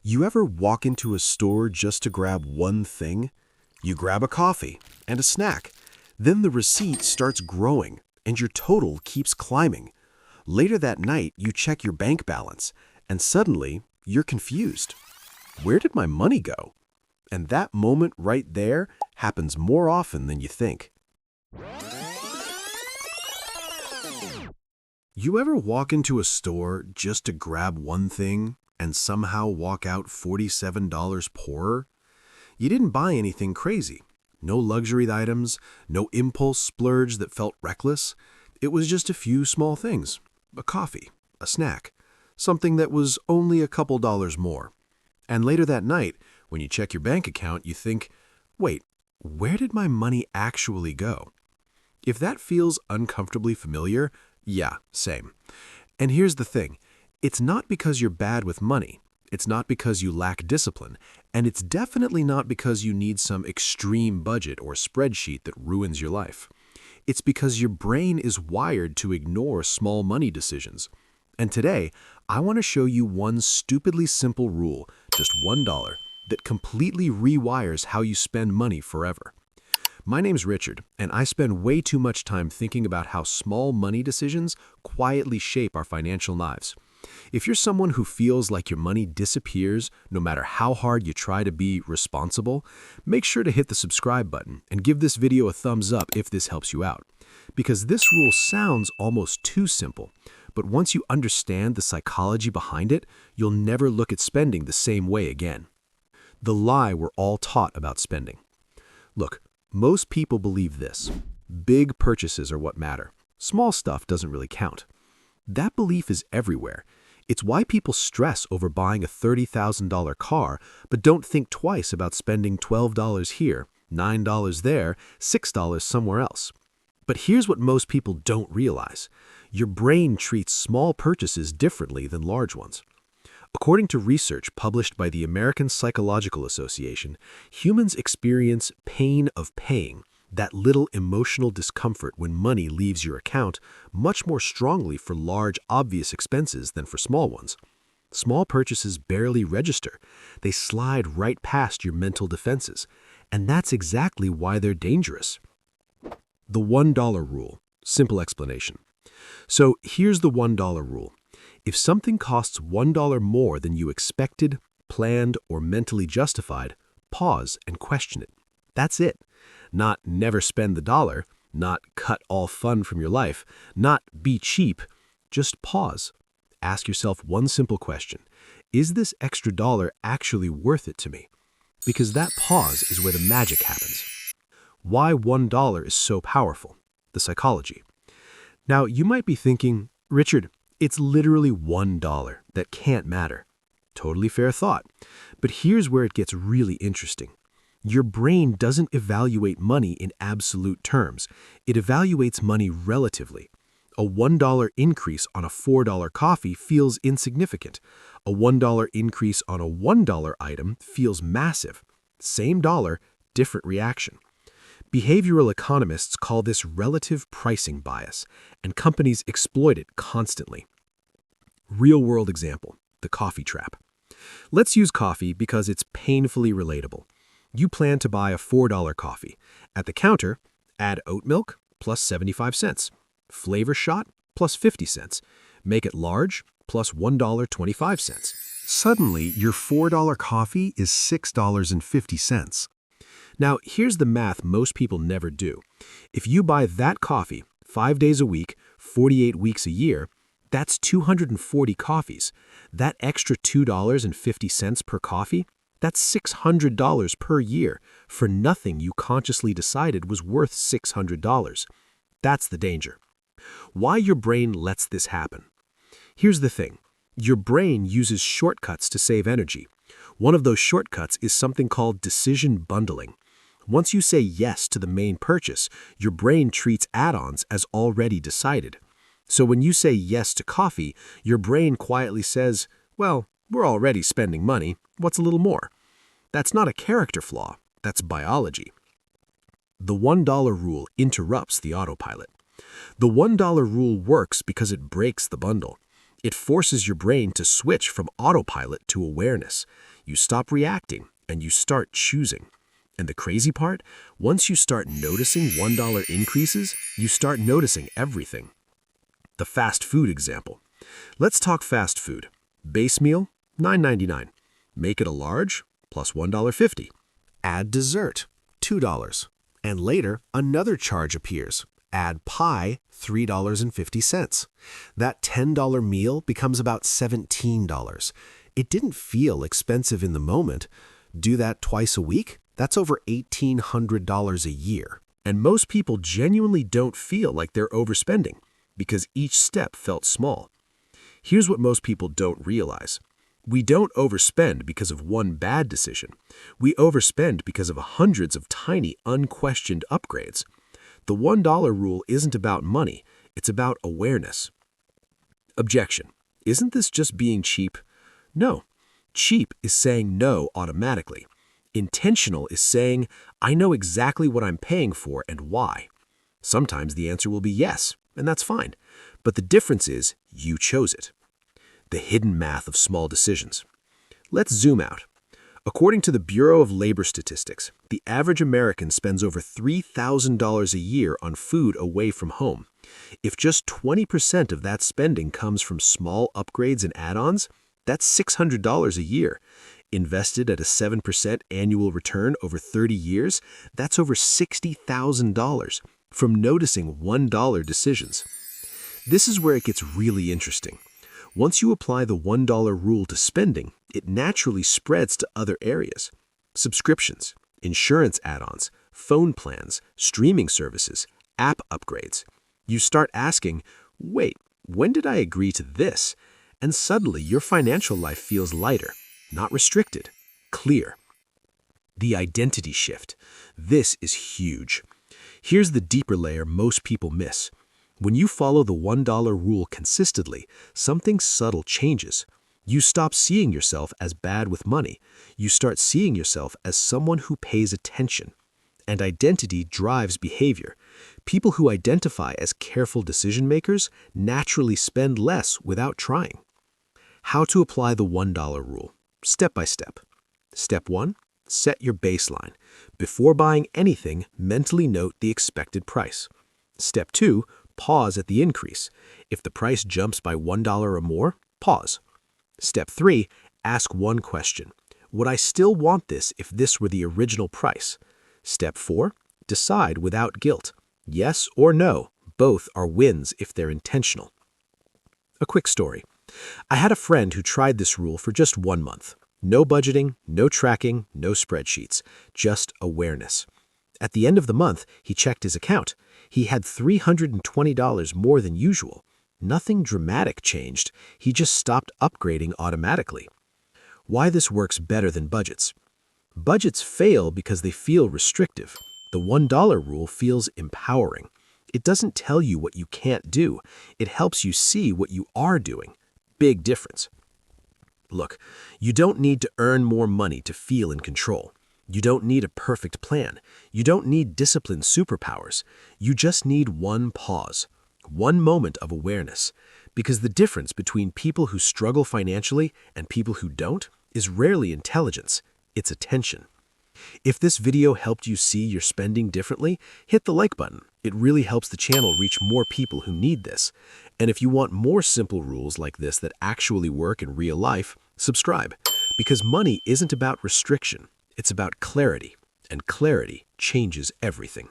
You ever walk into a store just to grab one thing? You grab a coffee and a snack. Then the receipt starts growing and your total keeps climbing. Later that night, you check your bank balance and suddenly you're confused. Where did my money go? And that moment right there happens more often than you think. You ever walk into a store just to grab one thing and somehow walk out $47 poorer? You didn't buy anything crazy. No luxury items, no impulse splurge that felt reckless. It was just a few small things. A coffee, a snack, something that was only a couple dollars more. And later that night, when you check your bank account, you think, wait, where did my money actually go? If that feels uncomfortably familiar, yeah, same. And here's the thing. It's not because you're bad with money. It's not because you lack discipline. And it's definitely not because you need some extreme budget or spreadsheet that ruins your life. It's because your brain is wired to ignore small money decisions. And today, I want to show you one stupidly simple rule, just $1, that completely rewires how you spend money forever. My name's Richard, and I spend way too much time thinking about how small money decisions quietly shape our financial lives. If you're someone who feels like your money disappears no matter how hard you try to be responsible, make sure to hit the subscribe button and give this video a thumbs up if this helps you out. Because this rule sounds almost too simple, but once you understand the psychology behind it, you'll never look at spending the same way again. The lie we're all taught about spending. Look, most people believe this. Big purchases are what matter. Small stuff doesn't really count. That belief is everywhere. It's why people stress over buying a $30,000 car, but don't think twice about spending $12 here, $9 there, $6 somewhere else. But here's what most people don't realize. Your brain treats small purchases differently than large ones. According to research published by the American Psychological Association, humans experience pain of paying, that little emotional discomfort when money leaves your account, much more strongly for large, obvious expenses than for small ones. Small purchases barely register. They slide right past your mental defenses. And that's exactly why they're dangerous. The $1 rule. Simple explanation. So here's the $1 rule. If something costs $1 more than you expected, planned, or mentally justified, pause and question it. That's it. Not never spend the dollar, not cut all fun from your life, not be cheap. Just pause. Ask yourself one simple question. Is this extra dollar actually worth it to me? Because that pause is where the magic happens. Why $1 is so powerful. The psychology. Now, you might be thinking, Richard, it's literally $1. That can't matter. Totally fair thought. But here's where it gets really interesting. Your brain doesn't evaluate money in absolute terms. It evaluates money relatively. A $1 increase on a $4 coffee feels insignificant. A $1 increase on a $1 item feels massive. Same dollar, different reaction. Behavioral economists call this relative pricing bias, and companies exploit it constantly. Real-world example, the coffee trap. Let's use coffee because it's painfully relatable. You plan to buy a $4 coffee. At the counter, add oat milk plus 75 cents, flavor shot plus 50 cents, make it large plus $1.25. Suddenly, your $4 coffee is $6.50. Now, here's the math most people never do. If you buy that coffee 5 days a week, 48 weeks a year, that's 240 coffees. That extra $2.50 per coffee, that's $600 per year for nothing you consciously decided was worth $600. That's the danger. Why your brain lets this happen. Here's the thing. Your brain uses shortcuts to save energy. One of those shortcuts is something called decision bundling. Once you say yes to the main purchase, your brain treats add-ons as already decided. So when you say yes to coffee, your brain quietly says, well, we're already spending money. What's a little more? That's not a character flaw. That's biology. The $1 rule interrupts the autopilot. The $1 rule works because it breaks the bundle. It forces your brain to switch from autopilot to awareness. You stop reacting and you start choosing. And the crazy part, once you start noticing $1 increases, you start noticing everything. The fast food example. Let's talk fast food. Base meal, $9.99. Make it a large, plus $1.50. Add dessert, $2. And later, another charge appears. Add pie, $3.50. That $10 meal becomes about $17. It didn't feel expensive in the moment. Do that twice a week? That's over $1,800 a year. And most people genuinely don't feel like they're overspending because each step felt small. Here's what most people don't realize. We don't overspend because of one bad decision. We overspend because of hundreds of tiny, unquestioned upgrades. The $1 rule isn't about money, it's about awareness. Objection. Isn't this just being cheap? No. Cheap is saying no automatically. Intentional is saying, I know exactly what I'm paying for and why. Sometimes the answer will be yes, and that's fine. But the difference is you chose it. The hidden math of small decisions. Let's zoom out. According to the Bureau of Labor Statistics, the average American spends over $3,000 a year on food away from home. If just 20% of that spending comes from small upgrades and add-ons, that's $600 a year. Invested at a 7% annual return over 30 years, that's over $60,000 from noticing $1 decisions. This is where it gets really interesting. Once you apply the $1 rule to spending, it naturally spreads to other areas. Subscriptions, insurance add-ons, phone plans, streaming services, app upgrades. You start asking, wait, when did I agree to this? And suddenly your financial life feels lighter, not restricted, clear. The identity shift. This is huge. Here's the deeper layer most people miss. When you follow the $1 rule consistently, something subtle changes. You stop seeing yourself as bad with money. You start seeing yourself as someone who pays attention. And identity drives behavior. People who identify as careful decision makers naturally spend less without trying. How to apply the $1 rule. Step by step. Step 1. Set your baseline. Before buying anything, mentally note the expected price. Step 2. Pause at the increase. If the price jumps by $1 or more, pause. Step 3. Ask one question. Would I still want this if this were the original price? Step 4. Decide without guilt. Yes or no, both are wins if they're intentional. A quick story. I had a friend who tried this rule for just 1 month. No budgeting, no tracking, no spreadsheets, just awareness. At the end of the month, he checked his account. He had $320 more than usual. Nothing dramatic changed. He just stopped upgrading automatically. Why this works better than budgets. Budgets fail because they feel restrictive. The $1 rule feels empowering. It doesn't tell you what you can't do. It helps you see what you are doing. Big difference. Look, you don't need to earn more money to feel in control. You don't need a perfect plan. You don't need disciplined superpowers. You just need one pause, one moment of awareness. Because the difference between people who struggle financially and people who don't is rarely intelligence, it's attention. If this video helped you see your spending differently, hit the like button. It really helps the channel reach more people who need this. And if you want more simple rules like this that actually work in real life, subscribe. Because money isn't about restriction. It's about clarity, and clarity changes everything.